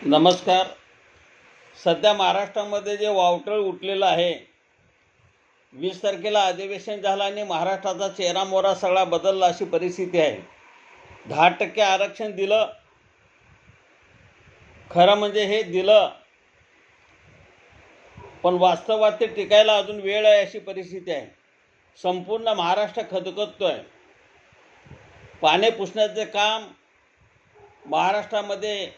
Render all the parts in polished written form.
नमस्कार. सध्या महाराष्ट्रामध्ये जे वावटळ उठलेलं आहे, 20 तारखेला अधिवेशन झालं आणि महाराष्ट्राचा चेहरा मोहरा सगळा बदलला अशी परिस्थिती आहे. 10% आरक्षण दिलं, खरं म्हणजे हे दिलं, पण वास्तवात ते टिकायला अजून वेळ आहे अशी परिस्थिती आहे. संपूर्ण महाराष्ट्र खदखदतोय. पाणी पुसण्याचे काम महाराष्ट्रामध्ये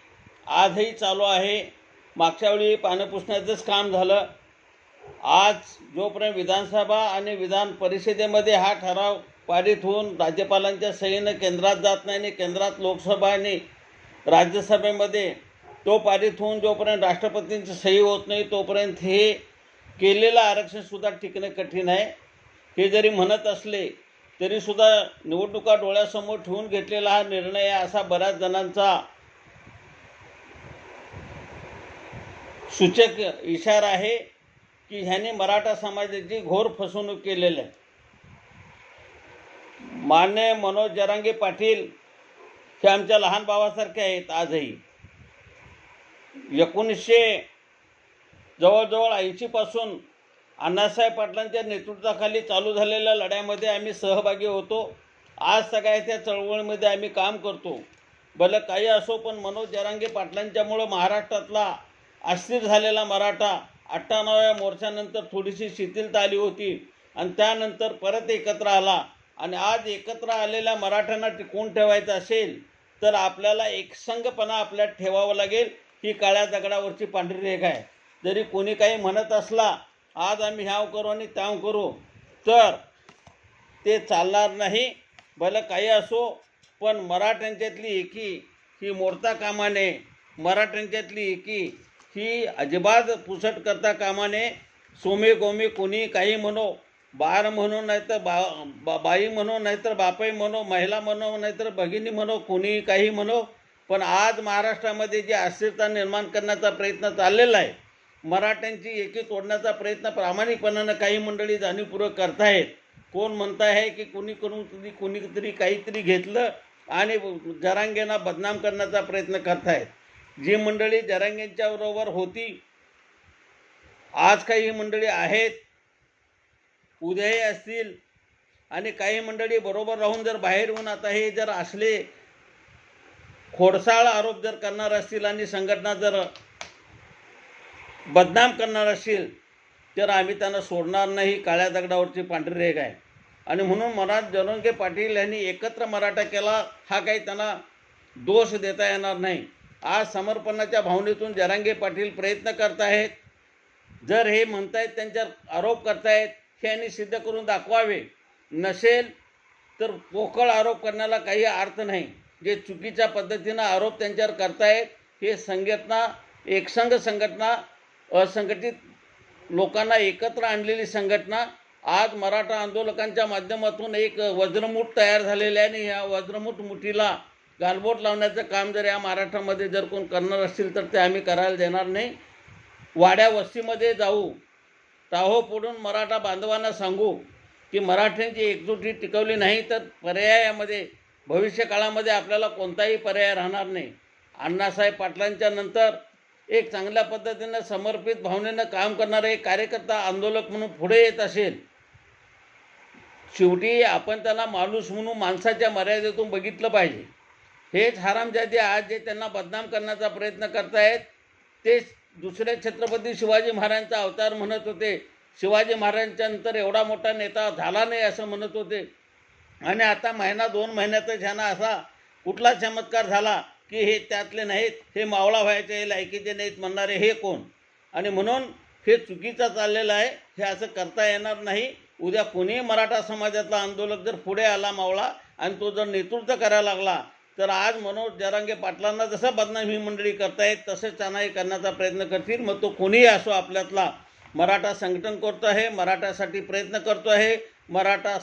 आजही चालू आहे. मागच्या वेळी पाणी पुसण्याचंच काम झालं. आज जोपर्यंत विधानसभा आणि विधान परिषदेमध्ये हा ठराव पारित होऊन राज्यपालांच्या सहीनं केंद्रात जात नाही आणि केंद्रात लोकसभा आणि राज्यसभेमध्ये तो पारित होऊन जोपर्यंत राष्ट्रपतींची सही होत नाही तोपर्यंत हे केलेलं आरक्षणसुद्धा टिकणं कठीण आहे. हे जरी म्हणत असले तरीसुद्धा निवडणुका डोळ्यासमोर ठेवून घेतलेला हा निर्णय आहे असा बऱ्याच जणांचा सूचक इशारा आहे की ह्याने मराठा समाजाची घोर फसवणूक केलेली आहे. मान्य मनोज जरांगे पाटील हे आमच्या लहान भावासारखे आहेत. आजही 1980 पासून अण्णासाहेब पाटलांच्या नेतृत्वाखाली चालू झालेल्या लढ्यामध्ये आम्ही सहभागी होतो. आज सगळ्या त्या चळवळीमध्ये आम्ही काम करतो. भलं काही असो, पण मनोज जरांगे पाटलांच्यामुळं महाराष्ट्रातला अस्थिर झालेला मराठा 98व्या मोर्चानंतर थोडीशी शिथिलता आली होती आणि त्यानंतर परत एकत्र आला. आणि आज एकत्र आलेल्या मराठ्यांना टिकवून ठेवायचं असेल तर आपल्याला एकसंघपणा आपल्यात ठेवावं लागेल. ही काळ्या दगडावरची पांढरी रेखा आहे. जरी कोणी काही म्हणत असला आज आम्ही ह्याव करू आणि त्याव करू तर ते चालणार नाही. भलं काही असो, पण मराठ्यांच्यातली एकी ही मोडता कामा नये. मराठ्यांच्यातली एकी ही अजिबात पुसट करता कामा नये. सोमे गोमे कोणी काही म्हणो, बार म्हणो नाहीतर बाई म्हणो नाहीतर बापाई म्हणो, महिला म्हणो नाहीतर भगिनी म्हणो, कोणी काही म्हणो, पण आज महाराष्ट्रामध्ये जी अस्थिरता निर्माण करण्याचा प्रयत्न चाललेला आहे, मराठ्यांची एकी तोडण्याचा प्रयत्न प्रामाणिकपणानं काही मंडळी जाणीवपूर्वक करतायत. कोण म्हणत आहे की कुणीतरी काहीतरी घेतलं आणि जरांगेंना बदनाम करण्याचा प्रयत्न करतायत. जी मंडळी जरांगेंच्या बरोबर होती, आज काही मंडळी आहेत, उद्याही असतील, आणि काही मंडळी बरोबर राहून जर बाहेर येऊन आता हे जर असले खोडसाळ आरोप जर करणार असतील आणि संघटना जर बदनाम करणार असतील तर आम्ही त्यांना सोडणार नाही. काळ्या दगडावरची पांढरी रेघ आहे. आणि म्हणून मनोज जरांगे पाटील यांनी एकत्र मराठा केला हा काही त्यांना दोष देता येणार नाही. आज समर्पणाच्या भावनेतून जरांगे पाटील प्रयत्न करत आहेत. जर हे म्हणतायत त्यांच्यावर आरोप करतायत हे यांनी सिद्ध करून दाखवावे. नसेल तर पोकळ आरोप करण्याला काही अर्थ नाही. जे चुकीच्या पद्धतीनं आरोप त्यांच्यावर करतायत हे संघटना, एकसंघ संघटना, असंघटित लोकांना एकत्र आणलेली संघटना आज मराठा आंदोलकांच्या माध्यमातून एक वज्रमूठ तयार झालेले आहे. आणि ह्या वज्रमूठ मुठीला गालबोट लावण्याचं काम जर या महाराष्ट्रामध्ये जर कोण करणार असतील तर ते आम्ही करायला देणार नाही. वाड्या वस्तीमध्ये जाऊ, टाहो फोडून मराठा बांधवांना सांगू की मराठ्यांची एकजूट टिकवली नाही तर पर्यायामध्ये भविष्यकाळामध्ये आपल्याला कोणताही पर्याय राहणार नाही. अण्णासाहेब पाटलांच्या नंतर एक चांगल्या पद्धतीनं समर्पित भावनेनं काम करणारे एक कार्यकर्ता आंदोलक म्हणून पुढे येत असेल, शेवटी आपण त्याला माणूस म्हणून माणसाच्या मर्यादेतून बघितलं पाहिजे. हेच हरामजादी आज जे त्यांना बदनाम करण्याचा प्रयत्न करतायत तेच दुसरे छत्रपती शिवाजी महाराजांचा अवतार म्हणत होते. शिवाजी महाराजांच्या नंतर एवढा मोठा नेता झाला नाही असं म्हणत होते. आणि आता महिना 2 महिन्यातच ह्यांना असा कुठला चमत्कार झाला की हे त्यातले नाहीत, हे मावळा व्हायचे लायकीचे नाहीत म्हणणारे हे कोण? आणि म्हणून हे चुकीचं चाललेलं आहे. हे असं करता येणार नाही. उद्या कोणीही मराठा समाजातला आंदोलक जर पुढे आला मावळा आणि तो जर नेतृत्व करायला लागला तर आज मनोज जरांगे पाटलांना जसं बदनामी मंडळी करतायत तसंच त्यांनाही करण्याचा प्रयत्न करतील. मग तो कोणीही असो, आपल्यातला मराठा संघटन करतो आहे, मराठासाठी प्रयत्न करतो आहे, मराठा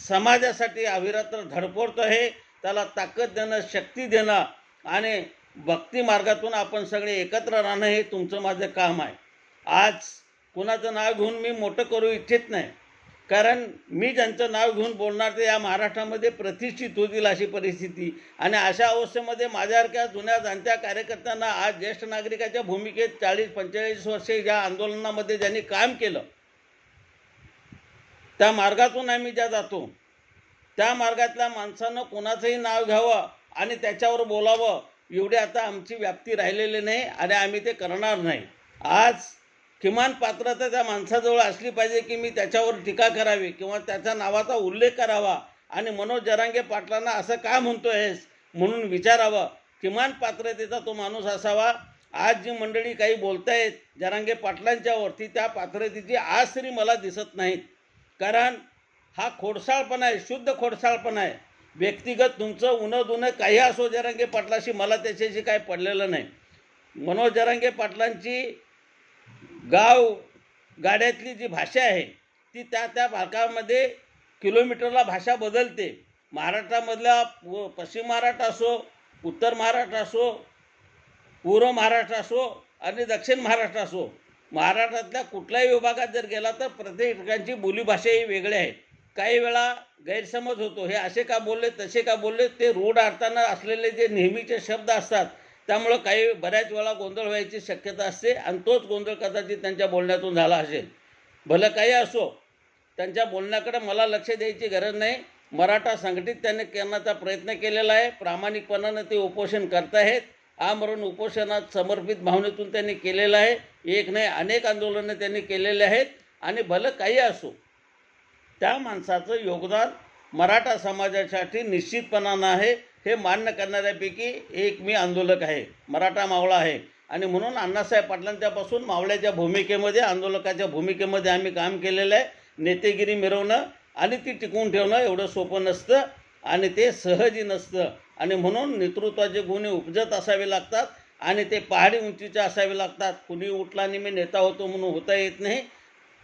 समाजासाठी अविरत धडपडतो आहे. त्याला ताकद देणं, शक्ती देणं आणि भक्ती मार्गातून आपण सगळे एकत्र राहणं हे तुमचं माझं काम आहे. आज कुणाचं नाव घेऊन मी मोठं करू इच्छित नाही, कारण मी ज्यांचं नाव घेऊन बोलणार ते या महाराष्ट्रामध्ये प्रतिष्ठित होतील अशी परिस्थिती. आणि अशा अवस्थेमध्ये माझ्यासारख्या जुन्या जाणत्या कार्यकर्त्यांना आज ज्येष्ठ नागरिकाच्या भूमिकेत 40-45 वर्षे ज्या आंदोलनामध्ये ज्यांनी काम केलं, त्या मार्गातून आम्ही ज्या जातो, त्या मार्गातल्या माणसानं कोणाचंही नाव घ्यावं आणि त्याच्यावर बोलावं एवढी आता आमची व्याप्ती राहिलेली नाही आणि आम्ही ते करणार नाही. आज किमान पात्रता त्या माणसाजवळ असली पाहिजे की मी त्याच्यावर टीका करावी किंवा त्याच्या नावाचा उल्लेख करावा आणि मनोज जरांगे पाटलांना असं का म्हणतोयस म्हणून विचारावं. किमान पात्रतेचा तो माणूस असावा. आज जी मंडळी काही बोलतायत जरांगे पाटलांच्यावरती, त्या पात्रतेची आज तरी मला दिसत नाहीत. कारण हा खोडसाळपणा आहे, शुद्ध खोडसाळपणा आहे. व्यक्तिगत तुमचं उनं दुनं काही असो जरांगे पाटलाशी, मला त्याच्याशी काय पडलेलं नाही. मनोज जरांगे पाटलांची गाव गाड्यातली जी भाषा आहे ती त्या भागामध्ये किलोमीटरला भाषा बदलते. महाराष्ट्रामधला पश्चिम महाराष्ट्र असो, उत्तर महाराष्ट्र असो, पूर्व महाराष्ट्र असो आणि दक्षिण महाराष्ट्र असो, महाराष्ट्रातल्या कुठल्याही विभागात जर गेला तर प्रत्येक ठिकाणची बोलीभाषा ही वेगळी आहे. काही वेळा गैरसमज होतो, हे असे का बोलले तसे का बोलले, ते रूढ अर्थानं असलेले जे नेहमीचे शब्द असतात त्यामुळं काही बऱ्याच वेळा गोंधळ व्हायची शक्यता असते आणि तोच गोंधळ कदाचित त्यांच्या बोलण्यातून झाला असेल. भलं काही असो, त्यांच्या बोलण्याकडे मला लक्ष द्यायची गरज नाही. मराठा संघटित त्यांनी करण्याचा प्रयत्न केलेला आहे. प्रामाणिकपणानं ते उपोषण करताहेत. आमरण उपोषणात समर्पित भावनेतून त्यांनी केलेलं आहे. एक नाही अनेक आंदोलनं त्यांनी केलेले आहेत. आणि भलं काही असो, त्या माणसाचं योगदान मराठा समाजासाठी निश्चितपणानं आहे. हे मान्य करणाऱ्यापैकी एक मी आंदोलक आहे, मराठा मावळा आहे. आणि म्हणून अण्णासाहेब पाटलांच्यापासून मावळ्याच्या भूमिकेमध्ये, आंदोलकाच्या भूमिकेमध्ये आम्ही काम केलेलं आहे. नेतेगिरी मिरवणं आणि ती टिकवून ठेवणं एवढं सोपं नसतं आणि ते सहजही नसतं. आणि म्हणून नेतृत्वाचे गुण उपजत असावे लागतात आणि ते पहाडी उंचीचे असावे लागतात. कुणी उठला आणि मी नेता होतो म्हणून होता येत नाही.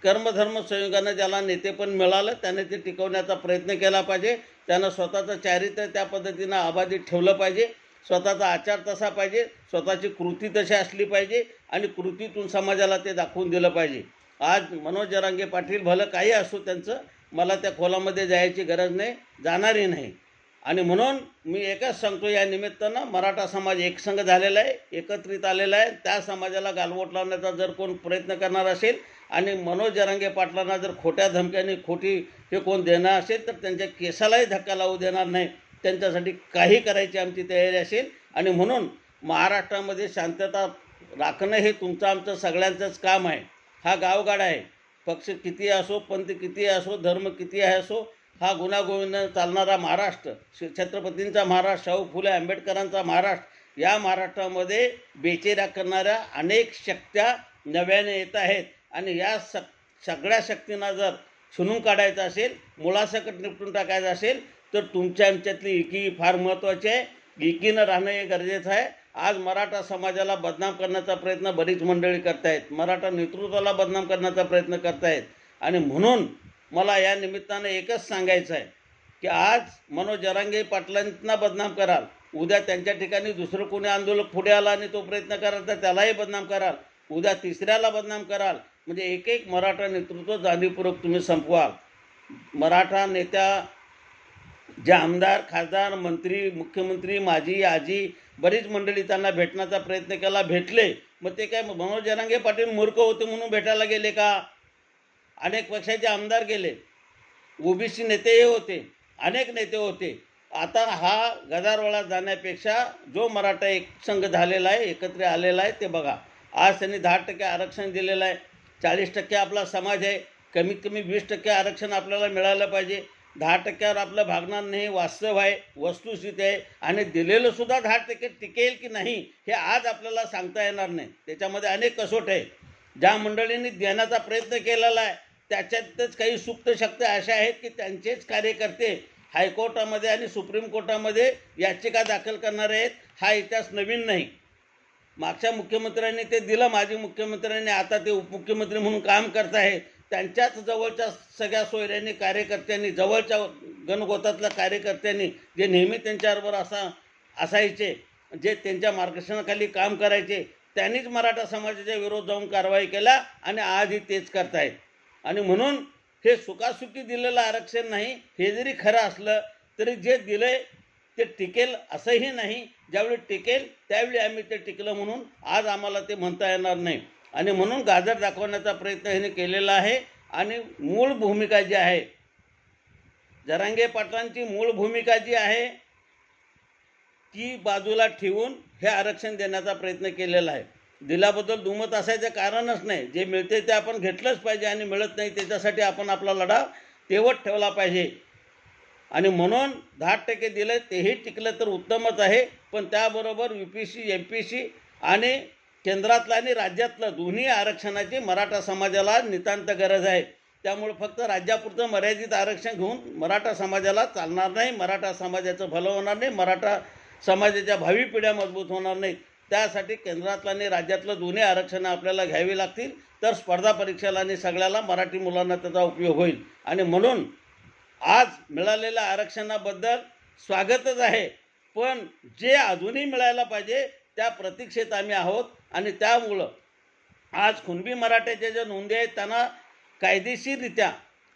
कर्मधर्म संयोगानं ज्याला नेतेपण मिळालं त्याने ते टिकवण्याचा प्रयत्न केला पाहिजे. त्यानं स्वतःचं चारित्र्य त्या पद्धतीनं अबाधित ठेवलं पाहिजे. स्वतःचा आचार तसा पाहिजे, स्वतःची कृती तशी असली पाहिजे आणि कृतीतून समाजाला ते दाखवून दिलं पाहिजे. आज मनोज जरांगे पाटील भलं काही असो त्यांचं, मला त्या खोलामध्ये जायची गरज नाही, जाणारही नाही. आणि म्हणून मी एकच सांगतो, या निमित्तानं मराठा समाज एकसंघ झालेला आहे, एकत्रित आलेला आहे. त्या समाजाला गालबोट लावण्याचा जर कोण प्रयत्न करणार असेल आणि मनोज जरांगे पाटलांना जर खोट्या धमक्याने खोटी हे कोण देणार असेल तर त्यांच्या केसालाही धक्का लावू देणार नाही. त्यांच्यासाठी काही करायची आमची तयारी असेल. आणि म्हणून महाराष्ट्रामध्ये शांतता राखणं हे तुमचं आमचं सगळ्यांचंच काम आहे. हा गावगाडा आहे. पक्ष किती असो, पंथ किती असो, धर्म किती आहे असो, हा गुण्यागोविंद चालणारा महाराष्ट्र, छत्रपतींचा महाराष्ट्र, शाहू फुले आंबेडकरांचा महाराष्ट्र, या महाराष्ट्रामध्ये बेचेऱ्या करणाऱ्या अनेक शक्त्या नव्याने येत आहेत. आणि या सगळ्या शक्तींना जर छुनून काढायचं असेल, मुळासकट निपटून टाकायचं असेल तर तुमच्या आमच्यातली एकी फार महत्त्वाची आहे. एकीनं राहणं हे गरजेचं आहे. आज मराठा समाजाला बदनाम करण्याचा प्रयत्न बरीच मंडळी करतायत, मराठा नेतृत्वाला बदनाम करण्याचा प्रयत्न करतायत. आणि म्हणून मला या निमित्तानं एकच सांगायचं आहे की आज मनोज जरांगे पाटलांना बदनाम कराल, उद्या त्यांच्या ठिकाणी दुसरं कोणी आंदोलक पुढे आला आणि तो प्रयत्न कराल तर त्यालाही बदनाम कराल, उद्या तिसऱ्याला बदनाम कराल. म्हणजे एक एक मराठा नेतृत्व जाणीवपूर्वक तुम्ही संपवाल. मराठा नेत्या जे आमदार, खासदार, मंत्री, मुख्यमंत्री, माजी, आजी, बरीच मंडळी त्यांना भेटण्याचा प्रयत्न केला, भेटले. मग ते काय मनोज जरांगे पाटील मूर्ख होते म्हणून भेटायला गेले का? अनेक पक्षाचे आमदार गेले, ओबीसी नेतेही होते, अनेक नेते होते. आता हा गदारोळात जाण्यापेक्षा जो मराठा एकसंघ झालेला आहे, एकत्र आलेला आहे, ते बघा. आज त्यांनी 10% आरक्षण दिलेलं आहे. 40% आपला समाज आहे, कमीत कमी 20% आरक्षण आपल्याला मिळालं पाहिजे. 10%वर आपलं भागणार नाही, वास्तव आहे, वस्तुस्थिती आहे. आणि दिलेलं सुद्धा 10% टिकेल की नाही हे आज आपल्याला सांगता येणार नाही. त्याच्यामध्ये अनेक कसोट आहे. ज्या मंडळींनी देण्याचा प्रयत्न केलेला आहे त्याच्यातच काही सुप्त शक्ती अशा आहेत की त्यांचेच कार्यकर्ते हायकोर्टामध्ये आणि सुप्रीम कोर्टामध्ये याचिका दाखल करणार आहेत. हा इतिहास नवीन नाही. मागच्या मुख्यमंत्र्यांनी ते दिलं, माजी मुख्यमंत्र्यांनी आता ते उपमुख्यमंत्री म्हणून काम करत आहेत. त्यांच्याच जवळच्या सगळ्या सोयऱ्यांनी, कार्यकर्त्यांनी, जवळच्या गणगोतातल्या कार्यकर्त्यांनी जे नेहमी त्यांच्याबरोबर असायचे, जे त्यांच्या मार्गदर्शनाखाली काम करायचे, त्यांनीच मराठा समाजाच्या विरोध जाऊन कारवाई केला आणि आजही तेच करतायत. आणि म्हणून हे सुखासुखी दिलेलं आरक्षण नाही. हे जरी खरं असलं तरी जे दिलंय ते टिकेल असंही नाही. ज्यावेळी टिकेल त्यावेळी आम्ही ते टिकलं म्हणून आज आम्हाला ते म्हणता येणार नाही. आणि म्हणून गाजर दाखवण्याचा प्रयत्न ह्याने केलेला आहे. आणि मूळ भूमिका जी आहे, जरांगे पाटलांची मूळ भूमिका जी आहे ती बाजूला ठेवून हे आरक्षण देण्याचा प्रयत्न केलेला आहे. दिल्याबद्दल दुमत असायचं कारणच नाही. जे मिळते ते आपण घेतलंच पाहिजे आणि मिळत नाही त्याच्यासाठी आपण आपला लढा तेवत ठेवला पाहिजे. आणि म्हणून 10% दिलं तेही टिकलं तर उत्तमच आहे. पण त्याबरोबर UPC MPC आणि केंद्रातलं आणि राज्यातलं दोन्ही आरक्षणाची मराठा समाजाला नितांत गरज आहे. त्यामुळे फक्त राज्यापुरतं मर्यादित आरक्षण घेऊन मराठा समाजाला चालणार नाही. मराठा समाजाचं भलं होणार नाही. मराठा समाजाच्या भावी पिढ्या मजबूत होणार नाहीत. त्यासाठी केंद्रातलं आणि राज्यातलं दोन्ही आरक्षणं आपल्याला घ्यावी लागतील. तर स्पर्धा परीक्षेला आणि सगळ्याला मराठी मुलांना त्याचा उपयोग होईल. आणि म्हणून आज मिळालेल्या आरक्षणाबद्दल स्वागतच आहे. पण जे अजूनही मिळायला पाहिजे त्या प्रतीक्षेत आम्ही आहोत. आणि त्यामुळं आज कुणबी मराठ्याच्या ज्या नोंदी आहेत त्यांना कायदेशीररित्या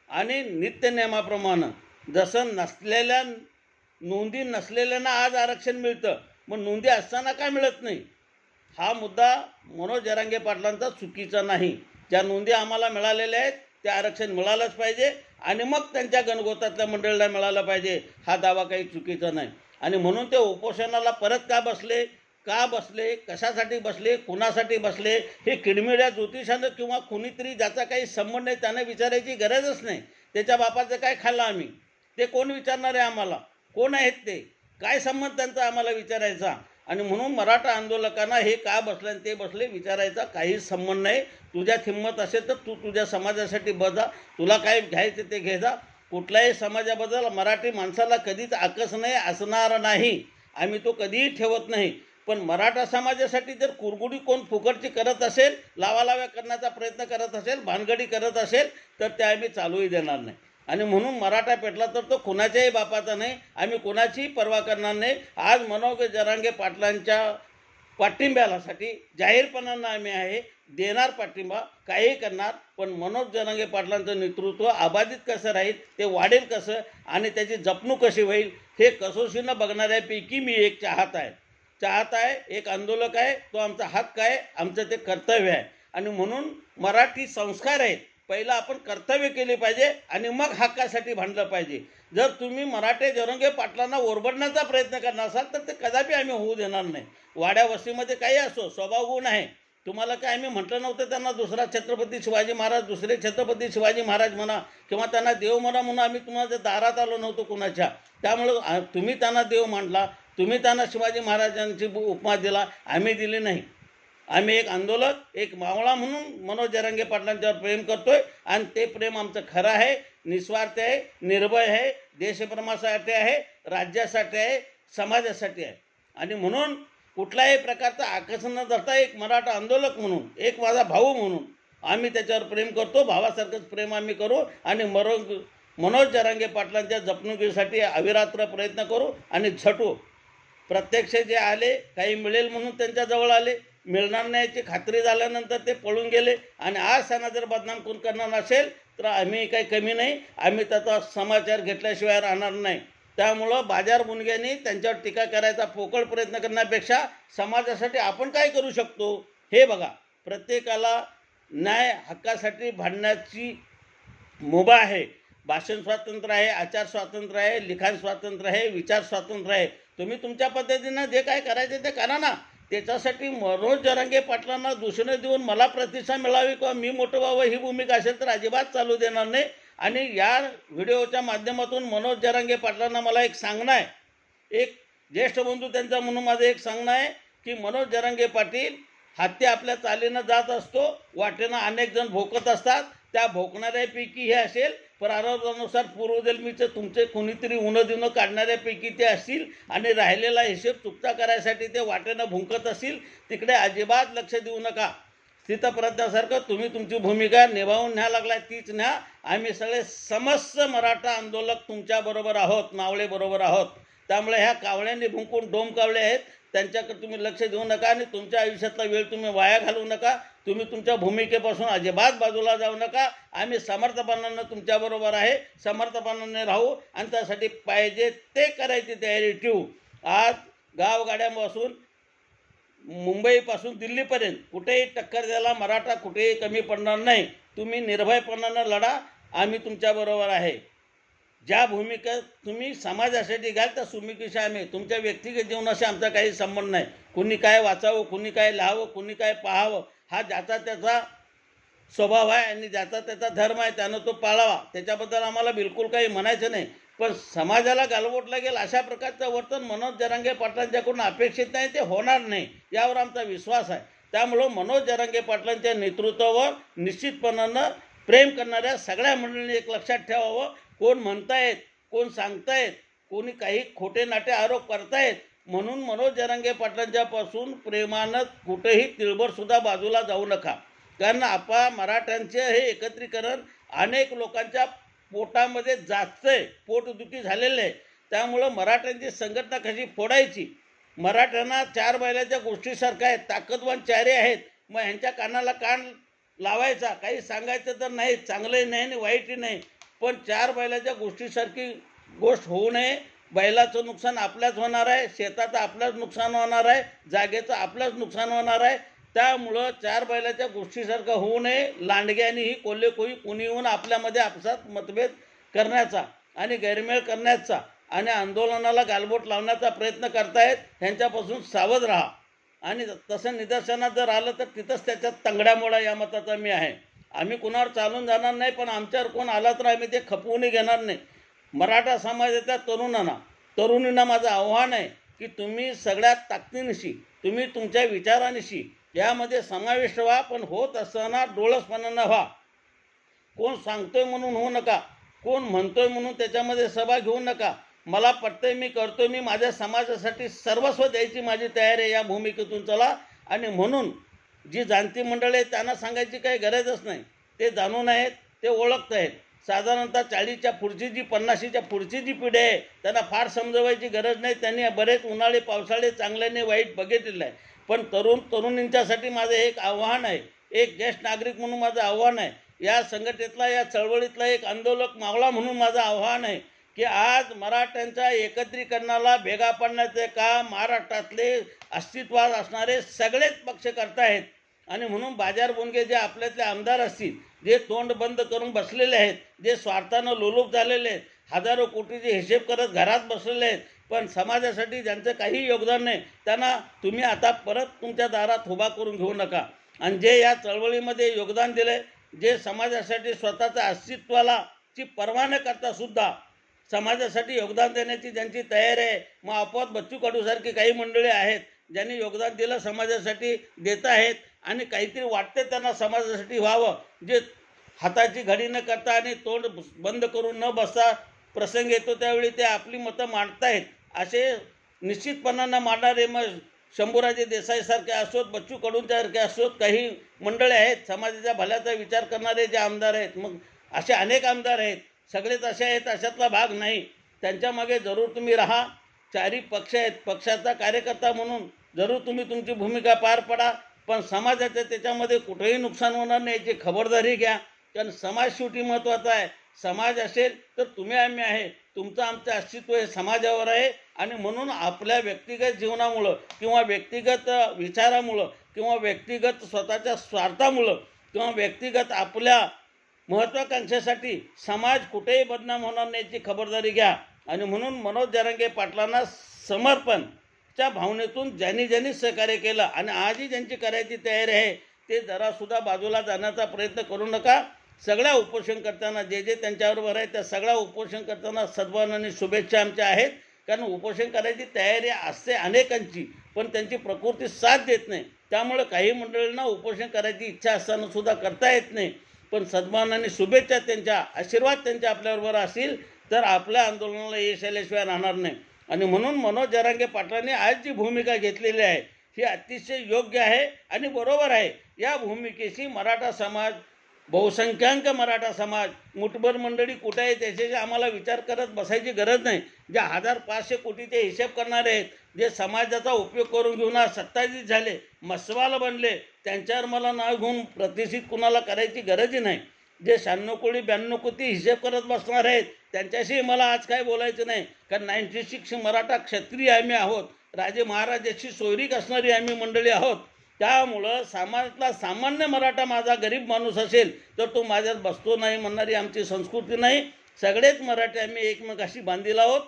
आणि नित्यनियमाप्रमाणे जसं नसलेल्या नोंदी नसलेल्यांना आज आरक्षण मिळतं, मग नोंदी असताना काय मिळत नाही. हा मुद्दा मनोज जरांगे पाटलांचा चुकीचा नाही. ज्या नोंदी आम्हाला मिळालेल्या आहेत ते आरक्षण मिळालंच पाहिजे आणि मग त्यांच्या गणगोतातल्या मंडळीला मिळालं पाहिजे. हा दावा काही चुकीचा नाही. आणि म्हणून ते उपोषणाला परत का बसले, कशासाठी बसले, कुणासाठी बसले, हे किडमिड्या ज्योतिषानं किंवा कुणीतरी ज्याचा काही संबंध नाही त्यानं विचारायची गरजच नाही. त्याच्या बापाचं काय खाल्लं आम्ही, ते कोण विचारणार आहे आम्हाला, कोण आहेत ते, काय संबंध त्यांचा आम्हाला विचारायचा. आणि म्हणून मराठा आंदोलकांना हे का बसले आणि ते बसले विचारायचा काही संबंध नाही. तुझ्यात हिंमत असेल तर तू तुझ्या समाजासाठी बजा, तुला काय घ्यायचं ते घे जा. कुठल्याही समाजाबद्दल मराठी माणसाला कधीच आकस नाही, असणार नाही. आम्ही तो कधीही ठेवत नाही. पण मराठा समाजासाठी जर कुरगुडी कोण फुकटची करत असेल, लावालाव्या करण्याचा प्रयत्न करत असेल, भानगडी करत असेल तर ते आम्ही चालूही देणार नाही. आणि म्हणून मराठा पेटला तर तो कुणाच्याही बापाचा नाही. आम्ही कुणाचीही पर्वा करणार नाही. आज मनोज जरांगे पाटलांच्या पाठिंब्यासाठी जाहीरपणानं आम्ही आहे, देणार पाठिंबा, काही करणार. पण मनोज जरांगे पाटलांचं नेतृत्व अबाधित कसं राहील, ते वाढेल कसं आणि त्याची जपणूक कशी होईल हे कसोशीनं बघणाऱ्यापैकी मी एक चाहता आहे, एक आंदोलक आहे. तो आमचा हक्क आहे, आमचं ते कर्तव्य आहे. आणि म्हणून मराठी संस्कार आहेत. पहिलं आपण कर्तव्य केले पाहिजे आणि मग हक्कासाठी भांडलं पाहिजे. जर तुम्ही मराठे जरांगे पाटलांना ओरबडण्याचा प्रयत्न करणार असाल तर ते कदापि आम्ही होऊ देणार नाही. वाड्या वस्तीमध्ये काही असो, स्वभाव गुण आहे. तुम्हाला काय आम्ही म्हटलं नव्हतं त्यांना दुसरा छत्रपती शिवाजी महाराज, दुसरे छत्रपती शिवाजी महाराज म्हणा किंवा त्यांना देव म्हणून आम्ही तुम्हाला दारात आलो नव्हतो कुणाच्या. त्यामुळं तुम्ही त्यांना देव मांडला, तुम्ही त्यांना शिवाजी महाराजांची उपमा दिला, आम्ही दिली नाही. आम्ही एक आंदोलक, एक मावळा म्हणून मनोज जरांगे पाटलांच्यावर प्रेम करतोय. आणि ते प्रेम आमचं खरं आहे, निस्वार्थ आहे, निर्भय आहे, देशप्रेमासाठी आहे, राज्यासाठी आहे, समाजासाठी आहे. आणि म्हणून कुठल्याही प्रकारचं आकर्षण न धरता एक मराठा आंदोलक म्हणून, एक माझा भाऊ म्हणून आम्ही त्याच्यावर प्रेम करतो. भावासारखंच प्रेम आम्ही करू आणि मनोज जरांगे पाटलांच्या जपणुकीसाठी अविरात्र प्रयत्न करू आणि झटू. प्रत्यक्ष जे आले, काही मिळेल म्हणून त्यांच्याजवळ आले, मिळणार नाही याची खात्री झाल्यानंतर ते पळून गेले. आणि आज त्यांना जर बदनाम कोण करणार नसेल तर आम्ही काही कमी नाही, आम्ही त्याचा समाचार घेतल्याशिवाय राहणार नाही. त्यामुळं बाजार मुनग्यांनी त्यांच्यावर टीका करायचा पोकळ प्रयत्न करण्यापेक्षा समाजासाठी आपण काय करू शकतो हे बघा. प्रत्येकाला न्याय हक्कासाठी भांडण्याची मुभा आहे. भाषण स्वातंत्र्य आहे, आचार स्वातंत्र्य आहे, लिखाण स्वातंत्र्य आहे, विचार स्वातंत्र्य आहे. तुम्ही तुमच्या पद्धतीनं जे काय करायचे ते करा ना. त्याच्यासाठी मनोज जरांगे पाटलांना दूषणं देऊन मला प्रतिष्ठा मिळावी किंवा मी मोठं व्हावं ही भूमिका असेल तर अजिबात चालू देणार नाही. आणि या व्हिडिओच्या माध्यमातून मनोज जरांगे पाटलांना मला एक सांगणं आहे, एक ज्येष्ठ बंधू त्यांचा म्हणून माझं एक सांगणं आहे की मनोज जरांगे पाटील हत्ती आपल्या चालीनं जात असतो, वाटेनं अनेक जण भोकत असतात. त्या भोकणाऱ्यापैकी हे असेल, प्रारब्धानुसार पूर्वजन्मीचं तुमचे कोणीतरी उणं काढणाऱ्यापैकी ते असतील आणि राहिलेला हिशेब चुकता करायसाठी ते वाटेनं भुंकत असतील. तिकडे अजिबात लक्ष देऊ नका. स्थितप्रज्ञासारखं तुम्ही तुमची भूमिका निभावून न्या लागलाय तीच न्या. आम्ही सगळे समस्त मराठा आंदोलक तुमच्याबरोबर आहोत, मावळे बरोबर आहोत. त्यामुळे ह्या कावळ्यांनी भुंकून डोम कावळे आहेत त्यांच्याकडे तुम्ही लक्ष देऊ नका आणि तुमच्या आयुष्यातला वेळ तुम्ही वाया घालवू नका. तुम्ही तुमच्या भूमिकेपासून अजिबात बाजूला जाऊ नका. आम्ही समर्थपणानं तुमच्याबरोबर आहे, समर्थपणाने राहू आणि त्यासाठी पाहिजे ते करायची तयारी ठेवू. आज गावगाड्यापासून मुंबईपासून दिल्लीपर्यंत कुठेही टक्कर द्यायला मराठा कुठेही कमी पडणार नाही. तुम्ही निर्भयपणानं लढा, आम्ही तुमच्याबरोबर आहे. ज्या भूमिका तुम्ही समाजासाठी घ्याल त्या भूमिकेशी आम्ही, तुमच्या व्यक्तिगत जीवनाशी आमचा काही संबंध नाही. कुणी काय वाचावं, कुणी काय लिहावं, कुणी काय पाहावं, हा ज्याचा त्याचा स्वभाव आहे आणि ज्याचा त्याचा धर्म आहे, त्यानं तो पाळावा. त्याच्याबद्दल आम्हाला बिलकुल काही म्हणायचं नाही. पण समाजाला गालबोट लागेल अशा प्रकारचं वर्तन मनोज जरांगे पाटलांच्याकडून अपेक्षित नाही, ते होणार नाही यावर आमचा विश्वास आहे. त्यामुळं मनोज जरांगे पाटलांच्या नेतृत्वावर निश्चितपणानं प्रेम करणाऱ्या सगळ्या मंडळींनी एक लक्षात ठेवावं. कोण म्हणतायत, कोण सांगतायत, कोणी काही खोटे नाटे आरोप करतायत म्हणून मनोज जरांगे पाटलांच्यापासून प्रेमानं कुठेही तिळभरसुद्धा बाजूला जाऊ नका. कारण मराठ्यांचे हे एकत्रीकरण अनेक लोकांच्या पोटामध्ये जास्तंय, पोटदुखी झालेलं आहे. त्यामुळं मराठ्यांची संघटना कशी फोडायची, मराठ्यांना चार बैलाच्या गोष्टीसारखं आहेत, ताकदवान चारे आहेत, मग ह्यांच्या कानाला कान लावायचा. काही सांगायचं तर नाही, चांगलंही नाही आणि वाईटही नाही, पण चार बैलाच्या गोष्टीसारखी गोष्ट होऊ नये. बैलाचं नुकसान आपल्याच होणार आहे, शेताचं आपल्याच नुकसान होणार आहे, जागेचं आपल्याच नुकसान होणार आहे. त्यामुळं चार बैलाच्या गोष्टीसारखं होऊ नये. लांडग्यानी ही कोल्हेकोई कुणी येऊन आपल्यामध्ये आपसात मतभेद करण्याचा आणि गैरमेळ करण्याचा आणि आंदोलनाला गालबोट लावण्याचा प्रयत्न करतायत, ह्यांच्यापासून सावध राहा. आणि तसं निदर्शनात जर आलं तर तिथंच त्याच्यात तंगड्या मोडा, या मताचा मी आहे. आम्ही कुणावर चालून जाणार नाही, पण आमच्यावर कोण आला तर आम्ही ते खपवूनही घेणार नाही. मराठा समाजाच्या तरुणींना माझं आव्हान आहे की तुम्ही सगळ्यात ताकदीनिशी, तुम्ही तुमच्या विचारानिशी यामध्ये समाविष्ट व्हा, पण होत असताना डोळसपणानं व्हा. कोण सांगतोय म्हणून होऊ नका, कोण म्हणतोय म्हणून त्याच्यामध्ये सहभाग घेऊ नका. मला पटतंय, मी करतोय, मी माझ्या समाजासाठी सर्वस्व द्यायची माझी तयारी आहे, या भूमिकेतून चला. आणि म्हणून जी जाणती मंडळी आहेत त्यांना सांगायची काही गरजच नाही. ते जाणून आहेत, ते ओळखत आहेत. साधारणतः 40च्या पुढची जी 50च्या पुढची जी पिढी आहे त्यांना फार समजवायची गरज नाही. त्यांनी बरेच उन्हाळे पावसाळे चांगल्याने वाईट बघितलेलं आहे. पण तरुणींच्यासाठी माझं एक आव्हान आहे, एक ज्येष्ठ नागरिक म्हणून माझं आव्हान आहे, या संघटनेतला, या चळवळीतला एक आंदोलक मावळा म्हणून माझं आव्हान आहे की आज मराठ्यांच्या एकत्रीकरणाला भेगा पाडण्याचे काम महाराष्ट्रातले अस्तित्वात असणारे सगळेच पक्ष करतायत. आणि म्हणून बाजार बोनगे जे आपल्यातले आमदार असतील, जे तोंड बंद करून बसलेले आहेत, जे स्वार्थानं लोलूप झालेले आहेत, हजारो कोटीचे हिशेब करत घरात बसलेले आहेत, पण समाजासाठी ज्यांचं काही योगदान नाही, त्यांना तुम्ही आता परत तुमच्या दारात उभा करून घेऊ नका. आणि जे या चळवळीमध्ये योगदान दिलं आहे, जे समाजासाठी स्वतःच्या अस्तित्वाला ची पर्वा न करता सुद्धा समाजासाठी योगदान देण्याची ज्यांची तयारी आहे, मग आपोआप बच्चू कडूसारखी काही मंडळी आहेत ज्यांनी योगदान दिलं, समाजासाठी देत आहेत आणि काहीतरी वाटते त्यांना समाजासाठी व्हावं, जे हाताची घडी न करता आणि तोंड बंद करून न बसता प्रसंग येतो त्यावेळी ते आपली मतं मांडतायत. असे निश्चितपणानं मांडणारे मग शंभूराजे देसाईसारखे असोत, बच्चू कडूंसारखे असोत, काही मंडळी आहेत समाजाच्या भल्याचा विचार करणारे जे आमदार आहेत, मग असे अनेक आमदार आहेत. सगळेच असे आहेत अशातला भाग नाही. त्यांच्यामागे जरूर तुम्ही राहा. चारी पक्ष आहेत, पक्षाचा कार्यकर्ता म्हणून जरूर तुम्ही तुमची भूमिका पार पडा, पण समाजाचं त्याच्यामध्ये कुठेही नुकसान होणार नाही याची खबरदारी घ्या. कारण समाज शेवटी महत्त्वाचा आहे. समाज असेल तर तुम्ही आम्ही आहे, तुमचं आमचं अस्तित्व हे समाजावर आहे. आणि म्हणून आपल्या व्यक्तिगत जीवनामुळं किंवा व्यक्तिगत विचारामुळं किंवा व्यक्तिगत स्वतःच्या स्वार्थामुळं किंवा व्यक्तिगत आपल्या महत्त्वाकांक्षेसाठी समाज कुठेही बदनाम होणार नाही याची खबरदारी घ्या. आणि म्हणून मनोज जरांगे पाटलांना समर्पणच्या भावनेतून ज्यांनी सहकार्य केलं आणि आजही ज्यांची करायची तयारी आहे ते जरासुद्धा बाजूला जाण्याचा प्रयत्न करू नका. सगळ्या उपोषणकर्त्यांना जे त्यांच्याबरोबर आहे त्या सगळ्या उपोषणकर्त्यांना सद्भावना आणि शुभेच्छा आमच्या आहेत. कारण उपोषण करायची तयारी असते अनेकांची, पण त्यांची प्रकृती साथ देत नाही. त्यामुळे काही मंडळींना उपोषण करायची इच्छा असताना सुद्धा करता येत नाही. पण सद्भावना आणि शुभेच्छा त्यांच्या, आशीर्वाद त्यांच्या आपल्याबरोबर असतील तर आपल्या आंदोलनाला यश आल्याशिवाय राहणार नाही. आणि म्हणून मनोज जरांगे पाटलांनी आज जी भूमिका घेतलेली आहे ही अतिशय योग्य आहे आणि बरोबर आहे. या भूमिकेशी मराठा समाज, बहुसंख्याक मराठा समाज, मुठभर मंडळी कुठे आहे त्याच्याशी आम्हाला विचार करत बसायची गरज नाही. ज्या 1500 कोटीचे हिशेब करणारे आहेत, जे समाजाचा उपयोग करून घेऊन आज सत्ताधीश झाले, मस्वाल बनले, त्यांच्यावर मला नाव घेऊन प्रतिष्ठित कुणाला करायची गरजही नाही. जे 96 कोटी 92 कोटी हिशेब करत बसणार आहेत त्यांच्याशी मला आज काय बोलायचं नाही. कारण 96 मराठा क्षत्रिय आम्ही आहोत, राजे महाराजाची सोयरीक असणारी आम्ही मंडळी आहोत. त्यामुळं समाजातला सामान्य मराठा माझा गरीब माणूस असेल तर तो माझ्यात बसतो नाही म्हणणारी आमची संस्कृती नाही. सगळेच मराठी आम्ही एकमेकाशी बांधील आहोत.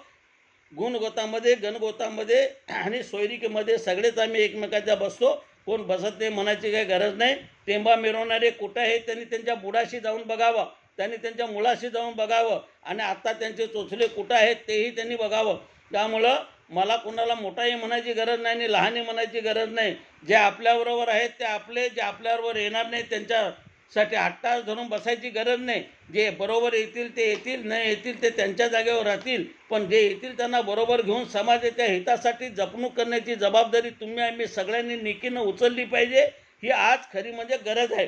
गुणगोतामध्ये, गणगोतामध्ये आणि सोयरिकेमध्ये सगळेच आम्ही एकमेकाच्या बसतो. कोण बसत नाही म्हणायची काही गरज नाही. टेंबा मिरवणारे कुठं आहेत त्यांनी त्यांच्या बुडाशी जाऊन बघावं, त्यांनी त्यांच्या मुलाशी जाऊन बघावं आणि आत्ता त्यांचे चोचले कुठं आहेत तेही त्यांनी बघावं. त्यामुळं मला कोणाला मोठाही म्हणायची गरज नाही आणि लहानही म्हणायची गरज नाही. जे आपल्याबरोबर आहेत ते आपले, जे आपल्याबरोबर येणार नाही त्यांच्यासाठी हट्टास धरून बसायची गरज नाही. जे बरोबर येतील ते येतील, नाही येतील ते त्यांच्या जागेवर राहतील, पण जे येतील त्यांना बरोबर घेऊन समाजाच्या हितासाठी जपणूक करण्याची जबाबदारी तुम्ही आम्ही सगळ्यांनी निकीनं उचलली पाहिजे. ही आज खरी म्हणजे गरज आहे.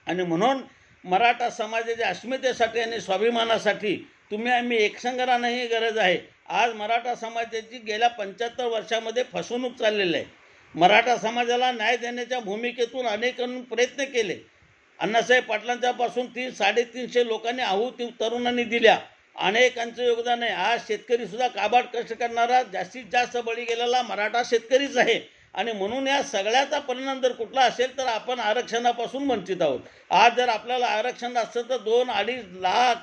आणि म्हणून मराठा समाजाच्या अस्मितेसाठी आणि स्वाभिमानासाठी तुम्ही आम्ही एकसंग राहणं ही गरज आहे. आज मराठा समाजाची गेल्या 75 वर्षामध्ये फसवणूक चाललेली आहे. मराठा समाजाला न्याय देण्याच्या भूमिकेतून अनेकांनी प्रयत्न केले. अण्णासाहेब पाटलांच्यापासून 300-350 लोकांनी आहुती तरुणांनी दिल्या. अनेकांचं योगदान आहे. आज शेतकरीसुद्धा काबाड कष्ट करणारा जास्तीत जास्त बळी गेलेला मराठा शेतकरीच आहे. आणि म्हणून या सगळ्याचा परिणाम जर कुठला असेल तर आपण आरक्षणापासून वंचित आहोत. आज जर आपल्याला आरक्षण असतं तर 2-2.5 लाख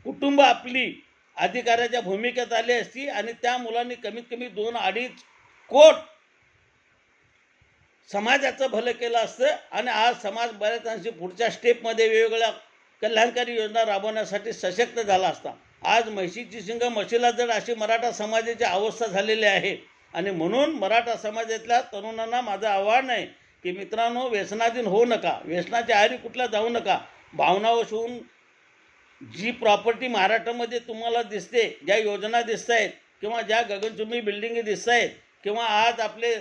कुटुंब आपली अधिकाऱ्याच्या भूमिकेत आली असती आणि त्या मुलांनी कमीत कमी 2-2.5 कोट समाजाचं भलं केलं असतं. आणि आज समाज बऱ्याच अंशी पुढच्या स्टेपमध्ये वेगवेगळ्या कल्याणकारी योजना राबवण्यासाठी सशक्त झाला असता. आज म्हशीची शिंग म्हशीला जड अशी मराठा समाजाची अवस्था झालेली आहे. आणि म्हणून मराठा समाजातल्या तरुणांना माझं आव्हान आहे की मित्रांनो, व्यसनाधीन होऊ नका, व्यसनाच्या आहारी कुठला जाऊ नका. भावनावशून जी प्रॉपर्टी महाराष्ट्रामध्ये तुम्हाला दिसते, ज्या योजना दिसत आहेत किंवा ज्या गगनचुंबी बिल्डिंगी दिसत आहेत किंवा आज आपले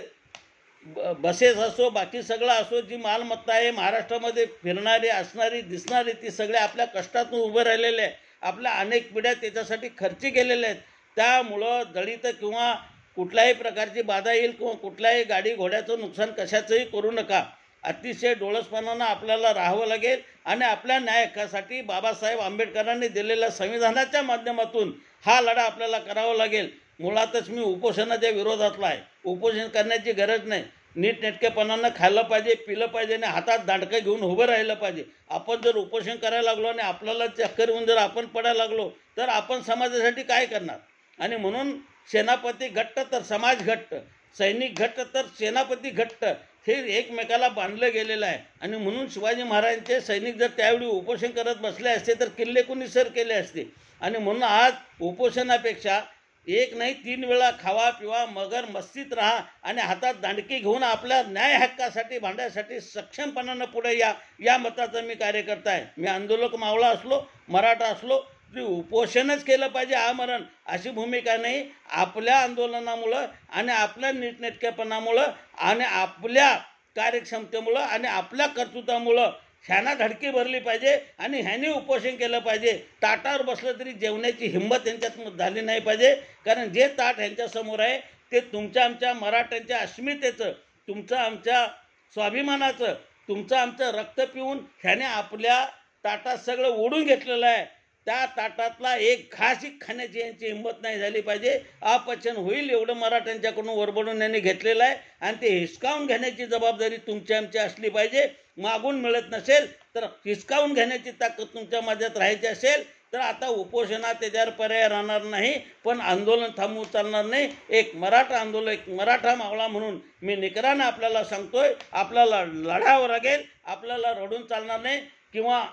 बसेस असो, बाकी सगळं असो, जी मालमत्ता आहे महाराष्ट्रामध्ये फिरणारी असणारी दिसणारी ती सगळे आपल्या कष्टातून उभं राहिलेले आहे. आपल्या अनेक पिढ्या त्याच्यासाठी खर्ची केलेल्या आहेत. त्यामुळं दलित किंवा कुठल्याही प्रकारची बाधा येईल किंवा कुठल्याही गाडी घोड्याचं नुकसान कशाचंही करू नका. अतिशय डोळसपणानं आपल्याला राहावं लागेल आणि आपल्या न्याय हक्कासाठी बाबासाहेब आंबेडकरांनी दिलेल्या संविधानाच्या माध्यमातून हा लढा आपल्याला करावा लागेल. मुळातच मी उपोषणाच्या विरोधातला आहे. उपोषण करण्याची गरज नाही. नीटनेटकेपणानं खाल्लं पाहिजे, पिलं पाहिजे आणि हातात दांडकं घेऊन उभं राहिलं पाहिजे. आपण जर उपोषण करायला लागलो आणि आपल्याला चक्कर येऊन जर आपण पडायला लागलो तर आपण समाजासाठी काय करणार. आणि म्हणून सेनापती घट्ट तर समाज घट्ट, सैनिक घट्ट तर सेनापती घट्ट, हे एकमेकाला बांधलं गेलेलं आहे. आणि म्हणून शिवाजी महाराजांचे सैनिक जर त्यावेळी उपोषण करत बसले असते तर किल्ले कुणी सर केले असते. आणि म्हणून आज उपोषणापेक्षा 1 नाही 3 वेळा खावा पिवा, मगर मस्तीत राहा आणि हातात दांडकी घेऊन आपल्या न्याय हक्कासाठी भांडण्यासाठी सक्षमपणानं पुढे या मताचा मी कार्यकर्ता आहे. मी आंदोलक मावळा असलो, मराठा असलो, उपोषणच केलं पाहिजे आमरण अशी भूमिका नाही. आपल्या आंदोलनामुळं आणि आपल्या नीटनेटकेपणामुळं आणि आपल्या कार्यक्षमतेमुळं आणि आपल्या कर्तृत्वामुळं ह्यांना धडकी भरली पाहिजे आणि ह्यांनी उपोषण केलं पाहिजे. ताटावर बसलं तरी जेवण्याची हिंमत यांच्यात झाली नाही पाहिजे. कारण जे ताट ह्यांच्यासमोर आहे ते तुमच्या आमच्या मराठ्यांच्या अस्मितेचं, तुमचं आमच्या स्वाभिमानाचं, तुमचं आमचं रक्त पिऊन ह्याने आपल्या ताटात सगळं ओढून घेतलेलं आहे. त्या ताटातला एक घासही खाण्याची यांची हिंमत नाही झाली पाहिजे. अपचन होईल एवढं मराठ्यांच्याकडून वरबडून यांनी घेतलेलं आहे आणि ते हिसकावून घेण्याची जबाबदारी तुमची आमची असली पाहिजे. मागून मिळत नसेल तर हिसकावून घेण्याची ताकद तुमच्या माझ्यात राहायची असेल तर आता उपोषणात त्याच्यावर पर्याय राहणार नाही. पण आंदोलन थांबवून चालणार नाही. एक मराठा आंदोलक, मराठा मावळा म्हणून मी निकरानं आपल्याला सांगतोय, आपल्याला लढावं लागेल. आपल्याला रडून चालणार नाही किंवा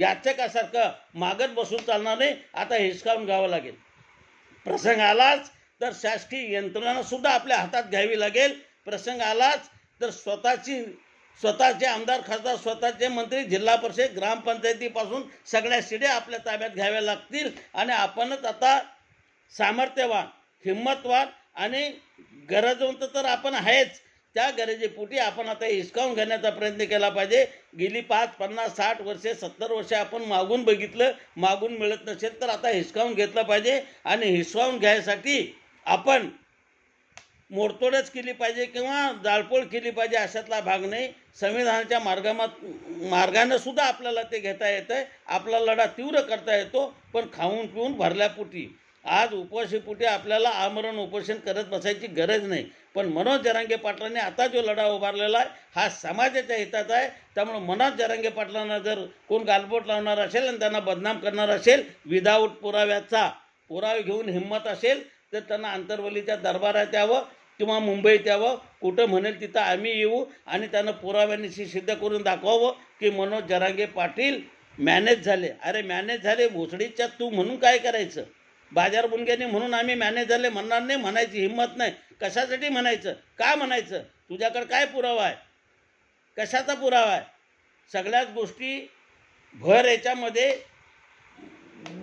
याचकासारखं मागत बसून चालणार नाही. आता हिसकावून घ्यावं लागेल. प्रसंग आलाच तर शासकीय यंत्रणासुद्धा आपल्या हातात घ्यावी लागेल. प्रसंग आलाच तर स्वतःचे आमदार, खासदार, स्वतःचे मंत्री, जिल्हा परिषद, ग्रामपंचायतीपासून सगळ्या शिड्या आपल्या ताब्यात घ्याव्या लागतील. आणि आपणच आता सामर्थ्यवान, हिंमतवान आणि गरजवंत तर आपण आहेच. त्या गरजेपोटी आपण आता हिसकावून घेण्याचा प्रयत्न केला पाहिजे. गेली 5, 50, 60 वर्षे, 70 वर्षे आपण मागून बघितलं, मागून मिळत नसेल तर आता हिसकावून घेतलं पाहिजे. आणि हिसकावून घ्यायसाठी आपण मोडतोडच केली पाहिजे किंवा जाळपोळ केली पाहिजे अशातला भाग नाही. संविधानाच्या मार्गानं सुद्धा आपल्याला ते घेता येतं आहे. आपला लढा तीव्र करता येतो, पण खाऊन पिऊन भरल्यापोटी. आज उपाशीपोटी आपल्याला आमरण उपोषण करत बसायची गरज नाही. पण मनोज जरांगे पाटलांनी आता जो लढा उभारलेला आहे हा समाजाच्या हिताचा आहे. त्यामुळे मनोज जरांगे पाटलांना जर कोण गालबोट लावणार असेल आणि त्यांना बदनाम करणार असेल, विदाऊट पुरावे घेऊन हिंमत असेल तर त्यांना आंतरवलीच्या दरबारात यावं किंवा मुंबईत यावं. कुठं म्हणेल तिथं आम्ही येऊ आणि त्यांना पुराव्यानिशी सिद्ध करून दाखवावं की मनोज जरांगे पाटील मॅनेज झाले. अरे मॅनेज झाले भोसडीच्या तू म्हणून काय करायचं? बाजार बुनग्याने म्हणून आम्ही मॅनेज झाले म्हणणार नाही, म्हणायची हिंमत नाही. कशासाठी म्हणायचं? का म्हणायचं? तुझ्याकडे काय पुरावा आहे? कशाचा पुरावा आहे? सगळ्याच गोष्टी भर याच्यामध्ये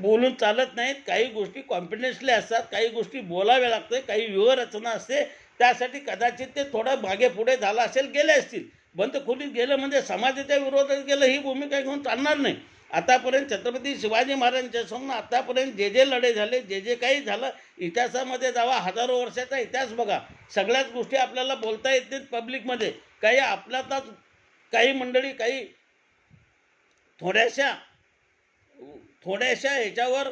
बोलून चालत नाहीत. काही गोष्टी कॉन्फिडेन्सली असतात, काही गोष्टी बोलाव्या लागते, काही व्यूहरचना असते. त्यासाठी कदाचित ते थोडं मागे पुढे झालं असेल, गेले असतील. बंद खोलीत गेलं म्हणजे समाजाच्या विरोधात गेलं ही भूमिका घेऊन चालणार नाही. आतापर्यंत छत्रपती शिवाजी महाराजांच्या समोर आतापर्यंत जे जे लढे झाले, जे जे काही झालं, इतिहासामध्ये जावा, हजारो वर्षाचा इतिहास बघा. सगळ्याच गोष्टी आपल्याला बोलता येत नाहीत पब्लिकमध्ये. काही आपल्यातच काही मंडळी काही थोड्याशा ह्याच्यावर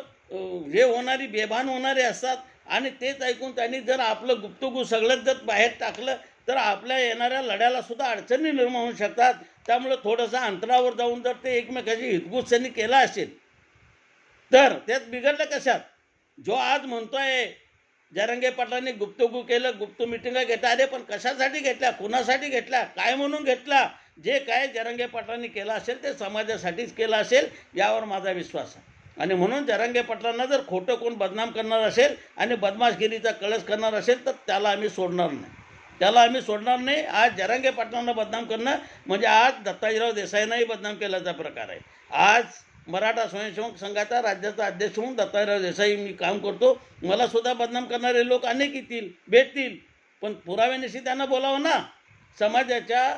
हे होणारी बेभान होणारे असतात आणि तेच ऐकून त्यांनी जर आपलं गुप्तगु सगळंच जर बाहेर टाकलं तर आपल्या येणाऱ्या लढ्याला सुद्धा अडचणी निर्माण होऊ शकतात. त्यामुळे थोडंसं अंतरावर जाऊन जर ते एकमेकाशी हितगुज त्यांनी केला असेल तर त्यात बिघडलं कशात? जो आज म्हणतोय जरांगे पाटलांनी गुप्तगु केलं, गुप्त मिटिंगा घेतल्या, अरे पण कशासाठी घेतल्या, कुणासाठी घेतल्या, काय म्हणून घेतला? जे काय जरांगे पाटलांनी केलं असेल ते समाजासाठीच केलं असेल यावर माझा विश्वास आहे. आणि म्हणून जरांगे पाटलांना जर खोटं कोण बदनाम करणार असेल आणि बदमाशगिरीचा कळस करणार असेल तर त्याला आम्ही सोडणार नाही. आज जरांगे पाटलांना बदनाम करणं म्हणजे आज दत्ताजीराव देसाईंनाही बदनाम केल्याचा प्रकार आहे. आज मराठा स्वयंसेवक संघाचा राज्याचा अध्यक्ष म्हणून दत्ताजीराव देसाई मी काम करतो. मला सुद्धा बदनाम करणारे लोक अनेक येतील, भेटतील, पण पुराव्यानिशी त्यांना बोलावं ना. समाजाच्या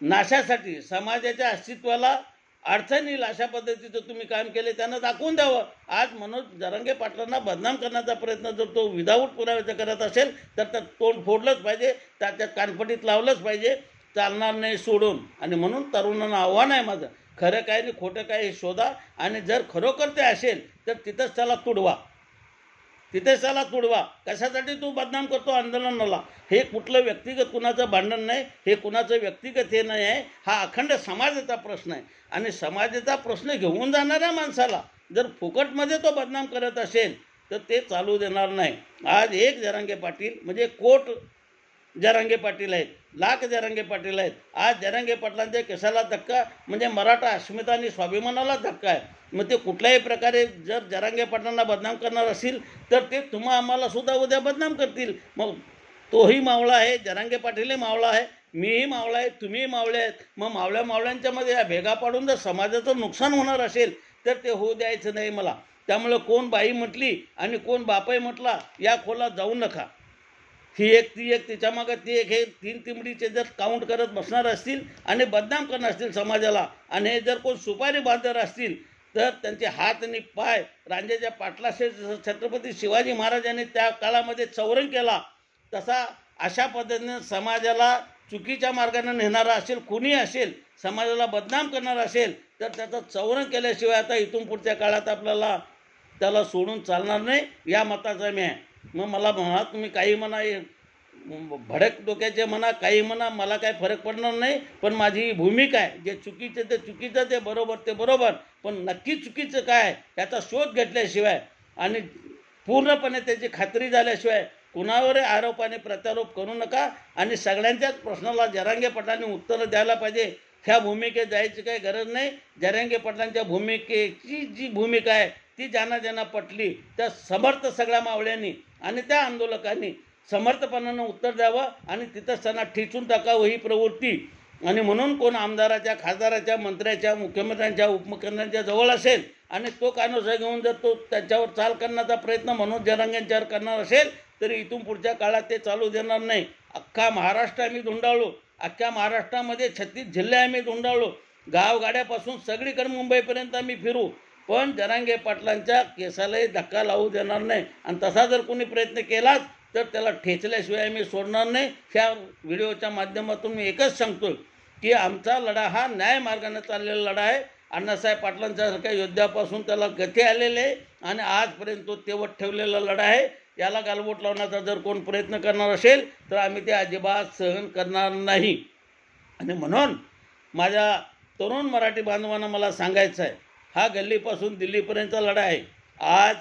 नाशासाठी, समाजाच्या अस्तित्वाला अडचण येईल अशा पद्धतीचं तुम्ही काम केले त्यांना दाखवून द्यावं. आज मनोज जरांगे पाटलांना बदनाम करण्याचा प्रयत्न जर तो विदाऊट पुराव्याचा करत असेल तर त्यात तोंड फोडलंच पाहिजे, त्यात कानपटीत लावलंच पाहिजे. चालणार नाही सोडून. आणि म्हणून तरुणांना आव्हान आहे माझं, खरं काय आणि खोटं काय हे शोधा आणि जर खरोखर ते असेल तर तिथंच त्याला तुडवा. कशासाठी तू बदनाम करतो आंदोलनाला? हे कुठलं व्यक्तिगत कुणाचं भांडण नाही, हे कुणाचं व्यक्तिगत हे नाही आहे. हा अखंड समाजाचा प्रश्न आहे आणि समाजाचा प्रश्न घेऊन जाणाऱ्या माणसाला जर फुकटमध्ये तो बदनाम करत असेल तर ते चालू देणार नाही. आज एक जरांगे पाटील म्हणजे कोट जरांगे पाटील आहेत, लाख जरांगे पाटील आहेत. आज जरांगे पाटलांच्या केसाला धक्का म्हणजे मराठा अस्मिता आणि स्वाभिमानाला धक्का आहे. मग ते कुठल्याही प्रकारे जर जरांगे पाटलांना बदनाम करणार असतील तर ते आम्हाला सुद्धा उद्या बदनाम करतील. मग तोही मावळा आहे, जरांगे पाटीलही मावळा आहे, मीही मावळा आहे, तुम्हीही मावळे आहेत. मग मावळ्यांच्यामध्ये या भेगा पाडून जर समाजाचं नुकसान होणार असेल तर ते होऊ द्यायचं नाही मला. त्यामुळं कोण बाई म्हटली आणि कोण बापाई म्हटला या खोलात जाऊ नका. ही एक ती एक तिच्यामागं ती एक, हे तीन तिमडीचे जर काउंट करत बसणार असतील आणि बदनाम करणार असतील समाजाला आणि हे जर कोण सुपारी बांधणार असतील तर त्यांचे हात आणि पाय रांजेच्या पाटलाशे छत्रपती शिवाजी महाराजांनी त्या काळामध्ये चौरंग केला तसा अशा पद्धतीनं समाजाला चुकीच्या मार्गाने नेणारा असेल, कुणी असेल, समाजाला बदनाम करणार असेल तर त्याचा चौरंग केल्याशिवाय आता इथून पुढच्या काळात आपल्याला त्याला सोडून चालणार नाही या मताचा मी आहे. मग मला म्हणा, तुम्ही काही म्हणा, भडक डोक्याचे म्हणा, काही म्हणा, मला काय फरक पडणार नाही. पण माझी भूमिका आहे, जे चुकीचं ते चुकीचं, ते बरोबर, पण नक्की चुकीचं काय याचा शोध घेतल्याशिवाय आणि पूर्णपणे त्याची खात्री झाल्याशिवाय कुणावर आरोप आणि प्रत्यारोप करू नका. आणि सगळ्यांच्याच प्रश्नाला जरांगे पाटलांनी उत्तरं द्यायला पाहिजे. ह्या भूमिकेत जायची काही गरज नाही. जरांगे पाटलांच्या भूमिकेची जी भूमिका आहे ती ज्यांना पटली त्या समर्थ सगळ्या मावळ्यांनी आणि त्या आंदोलकांनी समर्थपणानं उत्तर द्यावं आणि तिथंच त्यांना ठेचून टाकावं ही प्रवृत्ती. आणि म्हणून कोण आमदाराच्या, खासदाराच्या, मंत्र्याच्या, मुख्यमंत्र्यांच्या, उपमुख्यमंत्र्यांच्या जवळ असेल आणि तो कानोसा घेऊन जर तो त्यांच्यावर चाल करण्याचा प्रयत्न मनोज जरांगेंच्यावर करणार असेल तरी इथून पुढच्या काळात ते चालू देणार नाही. अख्खा महाराष्ट्र आम्ही धुंडाळलो, अख्ख्या महाराष्ट्रामध्ये 36 जिल्हे आम्ही धुंडाळलो, गावगाड्यापासून सगळीकडे मुंबईपर्यंत आम्ही फिरू, पण जरांगे पाटलांच्या केसालाही धक्का लावू देणार नाही. आणि तसा जर कोणी प्रयत्न केलाच तर त्याला ठेचल्याशिवाय मी सोडणार नाही. ह्या व्हिडिओच्या माध्यमातून मी एकच सांगतो की आमचा लढा हा न्याय मार्गाने चाललेला लढा आहे. अण्णासाहेब पाटलांच्यासारख्या योद्ध्यापासून त्याला गती आलेले आहे आणि आजपर्यंत तो तेवत ठेवलेला लढा आहे. याला गालबोट लावण्याचा जर कोण प्रयत्न करणार असेल तर आम्ही ते अजिबात सहन करणार नाही. आणि म्हणून माझ्या तरुण मराठी बांधवांना मला सांगायचं आहे, हा गल्लीपासून दिल्लीपर्यंतचा लढा आहे. आज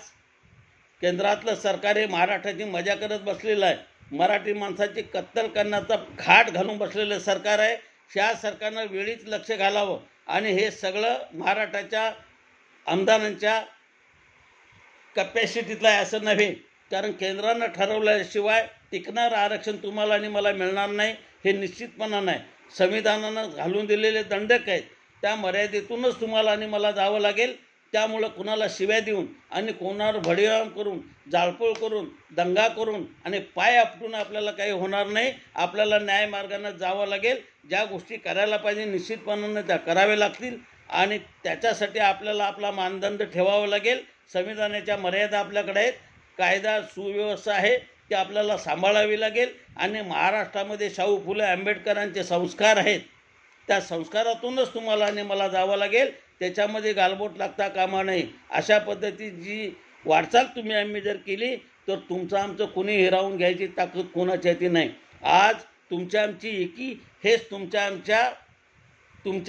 केंद्रातलं सरकार हे महाराष्ट्राची मजा करत बसलेलं आहे. मराठी माणसाची कत्तल करण्याचा घाट घालून बसलेलं सरकार आहे. ह्या सरकारनं वेळीच लक्ष घालावं आणि हे सगळं महाराष्ट्राच्या आमदारांच्या कपॅसिटीतलं आहे असं नव्हे. कारण केंद्रानं ठरवल्याशिवाय टिकणारं आरक्षण तुम्हाला आणि मला मिळणार नाही हे निश्चितपणा नाही. संविधानानं घालून दिलेले दंडक आहेत, त्या मर्यादेतूनच तुम्हाला आणि मला जावं लागेल. त्यामुळं कुणाला शिव्या देऊन आणि कोणावर भडीमार करून, जाळपोळ करून, दंगा करून आणि पाय आपटून आपल्याला काही होणार नाही. आपल्याला न्यायमार्गानं जावं लागेल. ज्या गोष्टी करायला पाहिजे निश्चितपणानं त्या कराव्या लागतील आणि त्याच्यासाठी आपल्याला आपला मानदंड ठेवावा लागेल. संविधानाच्या मर्यादा आपल्याकडे आहेत, कायदा सुव्यवस्था आहे ती आपल्याला सांभाळावी लागेल आणि महाराष्ट्रामध्ये शाहू फुले आंबेडकरांचे संस्कार आहेत, त्या संस्कारातूनच तुम्हाला आणि मला जावं लागेल. त्याच्यामध्ये गालबोट लागता कामा नये. अशा पद्धतीची जी वाटचाल तुम्ही आम्ही जर केली तर तुमचं आमचं कोणी हिरावून घ्यायची ताकद कोणाच्या हाती नाही. आज तुमच्या आमची एकी हेच तुमच्या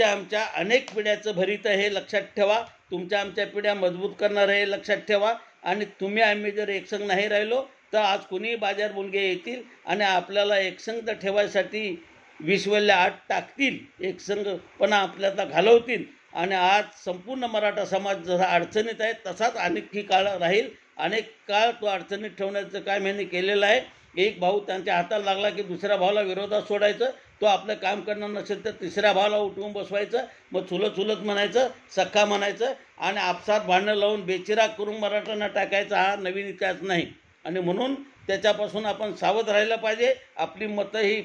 आमच्या अनेक पिढ्याचं भरित हे लक्षात ठेवा. तुमच्या आमच्या पिढ्या मजबूत करणारं हे लक्षात ठेवा. आणि तुम्ही आम्ही जर एकसंग नाही राहिलो तर आज कोणी बाजार मुलगे येतील आणि आपल्याला एकसंग ठेवायसाठी विश्वल्या आत टाकतील, एकसंगपणा आपल्याला घालवतील. आणि आज संपूर्ण मराठा समाज जसा अडचणीत आहे तसाच अनेक काळ राहील. अनेक काळ तो अडचणीत ठेवण्याचं काम यांनी केलेलं आहे. एक भाऊ त्यांच्या हाताला लागला की दुसऱ्या भावाला विरोधात सोडायचं, तो आपलं काम करणार नसेल तर तिसऱ्या भावाला उठवून बसवायचं, मग चुलत म्हणायचं, सख्खा म्हणायचं आणि आपसात भांडणं लावून बेचिराग करून मराठ्यांना टाकायचा हा नवीन इतिहास नाही. आणि म्हणून त्याच्यापासून आपण सावध राहिलं पाहिजे. आपली मतं ही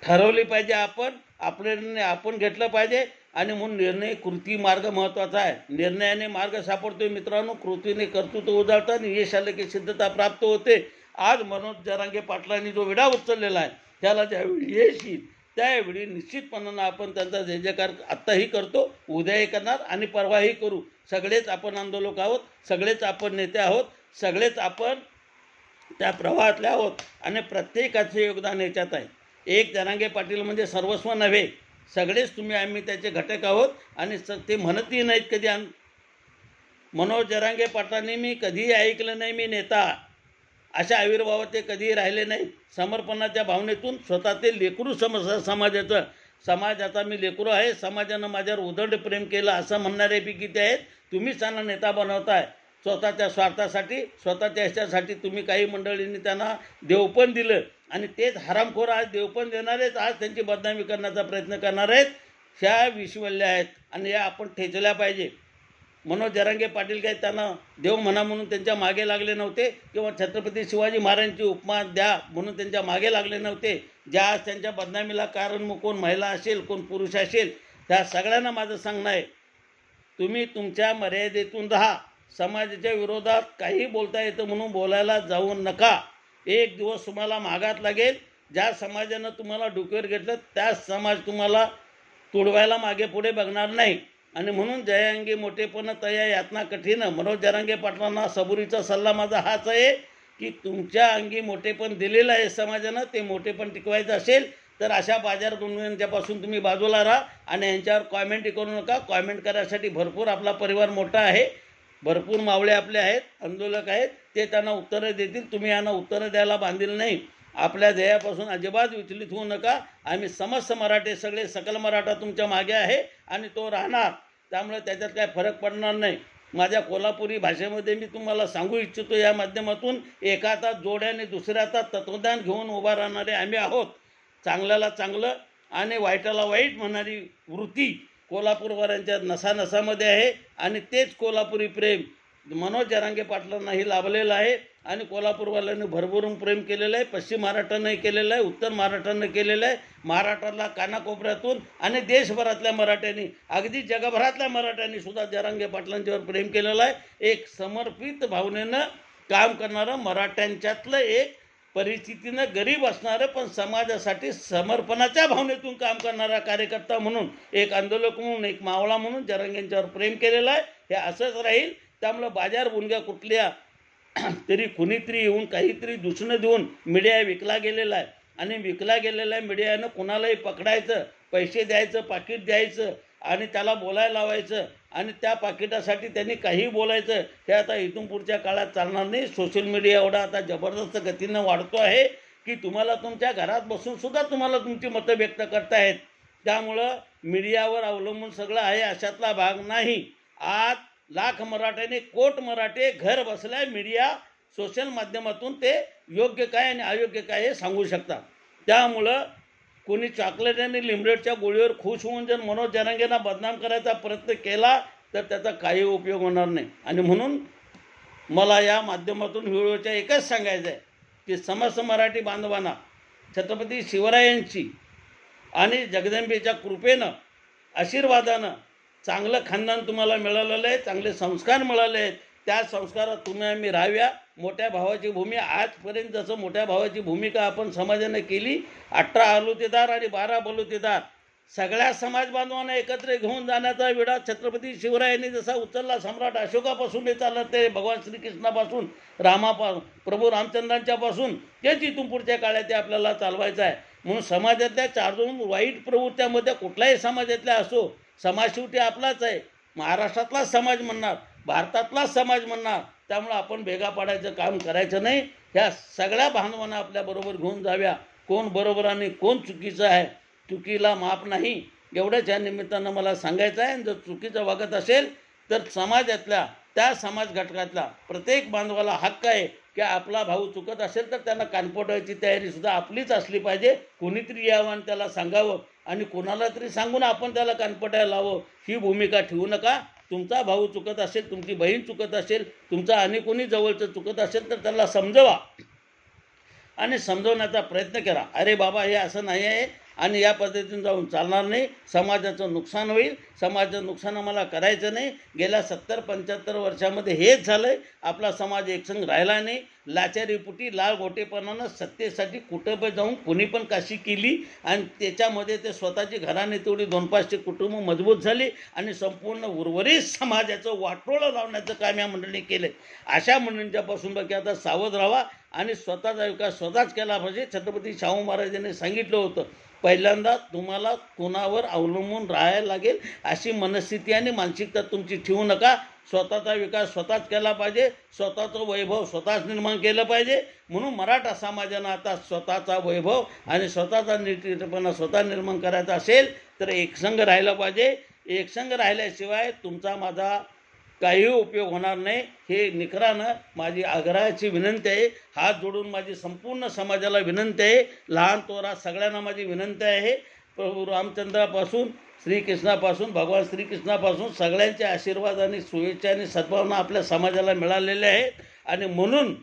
ठरवली पाहिजे, आपले निर्णय आपण घेतलं पाहिजे. आणि म्हणून निर्णय कृती मार्ग महत्त्वाचा आहे. निर्णयाने मार्ग सापडतोय मित्रांनो, कृतीने कर्तृत्व उजाळतं आणि यश आलं की सिद्धता प्राप्त होते. आज मनोज जरांगे पाटलांनी जो विडा उचललेला आहे त्याला ज्यावेळी यश येईल त्यावेळी निश्चितपणानं आपण त्यांचा जय जयकार आत्ताही करतो, उद्याही करणार आणि परवाही करू. सगळेच आपण आंदोलक आहोत, सगळेच आपण नेते आहोत, सगळेच आपण त्या प्रवाहातले आहोत आणि प्रत्येकाचे योगदान याच्यात आहे. एक जरांगे पाटील म्हणजे सर्वस्व नव्हे, सगळेच तुम्ही आम्ही त्याचे घटक आहोत. आणि ते म्हणतही नाहीत कधी मनोज जरांगे पाटलांनी मी कधीही ऐकलं नाही मी नेता, अशा आविर्भावात ते कधीही राहिले नाहीत. समर्पणाच्या भावनेतून स्वतः ते लेकरू समाजाचा मी लेकरू आहे, समाजानं माझ्यावर उदंड प्रेम केलं असं म्हणणाऱ्यापैकी ते आहेत. तुम्हीच त्यांना नेता बनवताय स्वतःच्या स्वार्थासाठी, स्वतःच्या ह्याच्यासाठी. तुम्ही काही मंडळींनी त्यांना देवपण दिलं आणि तेच हरामखोर आज देवपण देणारेच आज त्यांची बदनामी करण्याचा प्रयत्न करणार आहेत. ह्या विश्वल्या आहेत आणि या आपण ठेचल्या पाहिजे. मनोज जरांगे पाटील काय त्यांना देव म्हणा म्हणून त्यांच्या मागे लागले नव्हते किंवा छत्रपती शिवाजी महाराजांची उपमा द्या म्हणून त्यांच्या मागे लागले नव्हते. ज्या आज त्यांच्या बदनामीला कारण मग कोण महिला असेल, कोण पुरुष असेल, त्या सगळ्यांना माझं सांगणं आहे, तुम्ही तुमच्या मर्यादेतून राहा. समाजाच्या विरोधात काही बोलता येतं म्हणून बोलायला जाऊ नका. एक दिवस तुम्हाला मागात लागेल. ज्या समाजानं तुम्हाला डोक्यावर घेतलं त्याच समाज तुम्हाला तुडवायला मागे पुढे बघणार नाही. आणि म्हणून जयांगी मोठेपण तया यातना कठीण. मनोज जरांगे पाटलांना सबुरीचा सल्ला माझा हाच आहे की तुमच्या अंगी मोठेपण दिलेलं आहे समाजानं, ते मोठेपण टिकवायचं असेल तर अशा बाजार गुंडांच्यापासून तुम्ही बाजूला राहा आणि यांच्यावर कॉमेंट करू नका. कॉमेंट करायसाठी भरपूर आपला परिवार मोठा आहे, भरपूर मावळे आपले आहेत, आंदोलक आहेत, ते त्यांना उत्तरं देतील. तुम्ही यांना उत्तरं द्यायला बांधील नाही. आपल्या ध्येयापासून अजिबात विचलित होऊ नका. आम्ही समस्त मराठे सगळे सकल मराठा तुमच्या मागे आहे आणि तो राहणार. त्यामुळे त्याच्यात काय फरक पडणार नाही. माझ्या कोल्हापुरी भाषेमध्ये मी तुम्हाला सांगू इच्छितो या माध्यमातून, एका हातात जोड्याने दुसऱ्या हातात तत्वज्ञान घेऊन उभा राहणारे आम्ही आहोत. चांगल्याला चांगलं आणि वाईटाला वाईट म्हणणारी वृत्ती कोल्हापूरवाल्यांच्या नसानसामध्ये आहे आणि तेच कोल्हापुरी प्रेम मनोज जरांगे पाटलांनाही लाभलेलं आहे. आणि कोल्हापूरवाल्यांनी भरभरून प्रेम केलेलं आहे. पश्चिम महाराष्ट्रानंही केलेलं आहे, उत्तर महाराष्ट्रानं केलेलं आहे. महाराष्ट्रातला कानाकोपऱ्यातून आणि देशभरातल्या मराठ्यांनी, अगदी जगभरातल्या मराठ्यांनी सुद्धा जरांगे पाटलांच्यावर प्रेम केलेलं आहे. एक समर्पित भावनेनं काम करणारं मराठ्यांच्यातलं एक परिस्थितीनं गरीब असणारं पण समाजासाठी समर्पणाच्या भावनेतून काम करणारा कार्यकर्ता म्हणून, एक आंदोलक म्हणून, एक मावळा म्हणून जरांगेंच्यावर प्रेम केलेलं आहे. हे असंच राहील. त्यामुळं बाजार बुणग्या कुठल्या तरी कुणीतरी येऊन काहीतरी दूषणं देऊन मीडिया विकला गेलेला आहे. आणि विकला गेलेला आहे मीडियानं कुणालाही पकडायचं, पैसे द्यायचं, पाकिट द्यायचं आणि त्याला बोलायला लावायचं आणि त्या पाकिटासाठी त्यांनी काही बोलायचं. हे आता इथून पुढच्या काळात चालणार नाही. सोशल मीडिया एवढा आता जबरदस्त गतीनं वाढतो आहे की तुम्हाला तुमच्या घरात बसूनसुद्धा तुम्हाला तुमची मतं व्यक्त करतायत. त्यामुळं मीडियावर अवलंबून सगळं आहे अशातला भाग नाही. आज लाख मराठ्याने कोट मराठे घर बसल्या मीडिया सोशल माध्यमातून ते योग्य काय आणि अयोग्य काय हे सांगू शकतात. त्यामुळं कोणी चॉकलेट आणि लिमरेटच्या गोळीवर खुश होऊन जर मनोज जरांगेंना बदनाम करायचा प्रयत्न केला तर त्याचा काही उपयोग होणार नाही. आणि म्हणून मला या माध्यमातून व्हिडिओच्या एकच सांगायचं आहे की समस्त मराठी बांधवांना छत्रपती शिवरायांची आणि जगदंबेच्या कृपेनं, आशीर्वादानं चांगलं खानदान तुम्हाला मिळालेलं आहे, चांगले संस्कार मिळाले आहेत. त्या संस्कारात तुम्ही आम्ही राहाव्या. मोठ्या भावाची भूमिका आजपर्यंत जसं मोठ्या भावाची भूमिका आपण समाजाने केली, 18 आलुतेदार आणि 12 बलुतेदार सगळ्या समाज बांधवांना एकत्र घेऊन जाण्याचा विडा छत्रपती शिवरायांनी जसा उचलला, सम्राट अशोकापासून हे चालत ते भगवान श्रीकृष्णापासून, प्रभू रामचंद्रांच्यापासून, तेच इथून पुढच्या काळात ते आपल्याला चालवायचं आहे. म्हणून समाजातल्या 4 वाईट प्रवृत्त्यामध्ये कुठल्याही समाजातल्या असो, समाज शेवटी आपलाच आहे. महाराष्ट्रातलाच समाज म्हणणार, भारतातलाच समाज म्हणणार. त्यामुळं आपण भेगा पाडायचं काम करायचं नाही. ह्या सगळ्या बांधवांना आपल्याबरोबर घेऊन जाव्या. कोण बरोबर आणि कोण चुकीचं आहे, चुकीला माप नाही, एवढंच या निमित्तानं मला सांगायचं आहे. जर चुकीचं वागत असेल तर समाजातल्या त्या समाज घटकातल्या प्रत्येक बांधवाला हक्क आहे की आपला भाऊ चुकत असेल तर त्यांना कानपोटायची तयारीसुद्धा आपलीच असली पाहिजे. कोणीतरी यावं आणि त्याला सांगावं आणि कोणाला तरी सांगून आपण त्याला कानपटायला लावं, ही भूमिका ठेवू नका. तुमचा भाऊ चुकत असेल, तुमची बहीण चुकत असेल, तुमचा आणि कोणी जवळचं चुकत असेल तर त्याला समजवा आणि समजवण्याचा प्रयत्न करा. अरे बाबा हे असं नाही आहे आणि या पद्धतीने जाऊन चालणार नाही, समाजाचं नुकसान होईल, समाजाचं नुकसान आम्हाला करायचं नाही. गेल्या 70-75 वर्षामध्ये हेच झालं आहे. आपला समाज एकसंग राहिला नाही. लाचारीपुटी लाल गोटेपणानं सत्तेसाठी कुठं पण जाऊन कोणी पण काशी केली आणि त्याच्यामध्ये ते स्वतःची घराने तेवढी 2-500 कुटुंब मजबूत झाली आणि संपूर्ण उर्वरित समाजाचं वाटोळं लावण्याचं काम या मंडळीने केलं. अशा मंडळींच्यापासून बाकी आता सावध राहावा आणि स्वतःचा विकास स्वतःच केला पाहिजे. छत्रपती शाहू महाराजांनी सांगितलं होतं, पहिल्यांदा तुम्हाला कोणावर अवलंबून राहायला लागेल अशी मनस्थिती आणि मानसिकता तुमची ठेवू नका. स्वतःचा विकास स्वतःच केला पाहिजे, स्वतःचं वैभव स्वतःच निर्माण केलं पाहिजे. म्हणून मराठा समाजानं आता स्वतःचा वैभव आणि स्वतःचा नीतिपणा स्वतः निर्माण करायचा असेल तर एकसंघ राहिलं पाहिजे. एकसंघ राहिल्याशिवाय तुमचा माझा काही उपयोग होणार नाही. हे निखरानं माझी आग्रहाची विनंती आहे. हात जोडून माझी संपूर्ण समाजाला विनंती आहे, लहान तोरा सगळ्यांना माझी विनंती आहे. प्रभू रामचंद्रापासून, श्रीकृष्णापासून, भगवान श्रीकृष्णापासून सगळ्यांचे आशीर्वाद आणि शुभेच्छा आणि सद्भावना आपल्या समाजाला मिळालेल्या आहेत. आणि म्हणून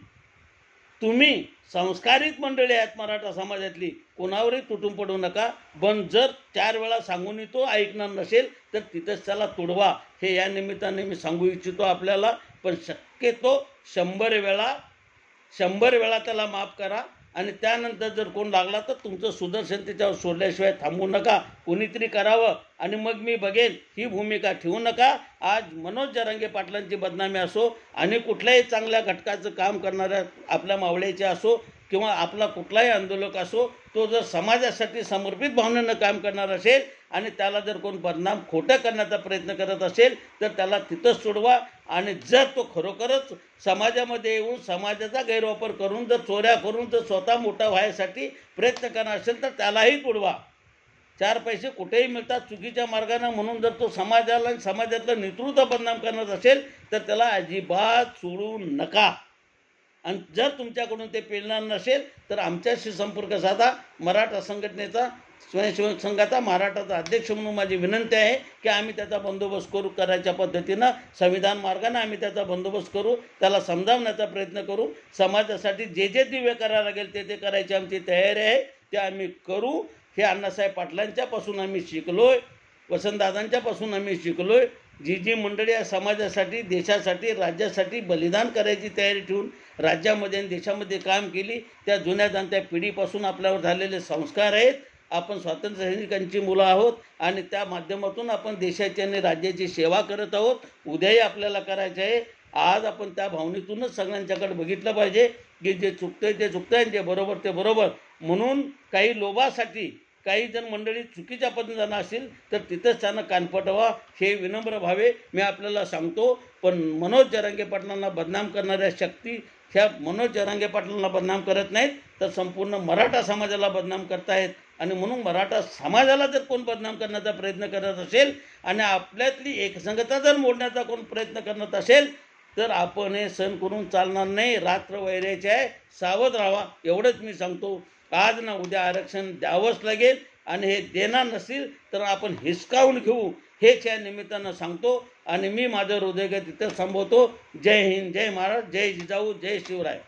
तुम्ही संस्कारित मंडळी आहेत मराठा समाजातली, कोणावरही तुटून पडू नका. पण जर 4 वेळा सांगून तो ऐकणार नसेल तर तिथंच त्याला तुडवा. हे या निमित्ताने मी सांगू इच्छितो आपल्याला. पण शक्यतो 100 वेळा त्याला माफ करा आणि त्यानंतर जर कोण लागला तर तुमचं सुदर्शन त्याच्यावर सोडल्याशिवाय थांबू नका. कोणीतरी करावं आणि मग मी बघेन, ही भूमिका ठेवू नका. आज मनोज जरांगे पाटलांची बदनामी असो आणि कुठल्याही चांगल्या घटकाचं काम करणाऱ्या आपल्या मावळ्याचे असो किंवा आपला कुठलाही आंदोलक असो, तो जर समाजासाठी समर्पित भावनेनं काम करणार असेल आणि त्याला जर कोण बदनाम खोटं करण्याचा प्रयत्न करत असेल तर त्याला तिथंच सोडवा. आणि जर तो खरोखरच समाजामध्ये येऊन समाजाचा गैरवापर करून जर चोऱ्या करून जर स्वतः मोठा व्हायसाठी प्रयत्न करणार असेल तर त्यालाही तुडवा. 4 पैसे कुठेही मिळतात चुकीच्या मार्गानं म्हणून जर तो समाजाला समाजातलं नेतृत्व बदनाम करणार असेल तर त्याला अजिबात सोडू नका. आणि जर तुमच्याकडून ते पेलणार नसेल तर आमच्याशी संपर्क साधा. मराठा संघटनेचा स्वयंसेवक संघाचा महाराष्ट्राचा अध्यक्ष म्हणून माझी विनंती आहे की आम्ही त्याचा बंदोबस्त करायच्या पद्धतीनं संविधान मार्गाने आम्ही त्याचा बंदोबस्त करू, त्याला समजावण्याचा प्रयत्न करू. समाजासाठी जे जे दिव्य करायला लागेल ते करायची आमची तयारी आहे, ते आम्ही करू. हे अण्णासाहेब पाटलांच्यापासून आम्ही शिकलो आहे, वसंतदादांच्यापासून आम्ही शिकलो आहे. जी जी मंडळी या समाजासाठी, देशासाठी, राज्यासाठी बलिदान करायची तयारी ठेवून राज्यामध्ये आणि देशामध्ये काम केली, त्या जुन्या जाणत्या पिढीपासून आपल्यावर झालेले संस्कार आहेत. आपण स्वातंत्र्य सैनिकांची मुलं आहोत आणि त्या माध्यमातून आपण देशाची आणि राज्याची सेवा करत आहोत. उद्याही आपल्याला करायचे आहे. आज आपण त्या भावनेतूनच सगळ्यांच्याकडे बघितलं पाहिजे की जे चुकतंय ते चुकतंय, जे बरोबर ते बरोबर. म्हणून काही लोभासाठी काही जण मंडळी चुकीच्या पद्धतीनं असेल तर तिथंच त्यांना कान पटवा, हे विनम्र भावे मी आपल्याला सांगतो. पण मनोज जरांगे पाटलांना बदनाम करणाऱ्या शक्ती ह्या मनोज जरांगे पाटलांना बदनाम करत नाहीत, तर संपूर्ण मराठा समाजाला बदनाम करतायत. आणि म्हणून मराठा समाजाला जर कोण बदनाम करण्याचा प्रयत्न करत असेल आणि आपल्यातली एकसंगता जर मोडण्याचा कोण प्रयत्न करत असेल तर आपण हे सहन करून चालणार नाही. रात्र वैरायची आहे, सावध राहा, एवढंच मी सांगतो. आज ना उद्या आरक्षण द्यावंच लागेल आणि हे देणार नसेल तर आपण हिसकावून घेऊ, हेच या निमित्तानं सांगतो. आणि मी माझं हृदय तिथं संबोधतो. जय हिंद, जय महाराज, जय जिजाऊ, जय शिवराय.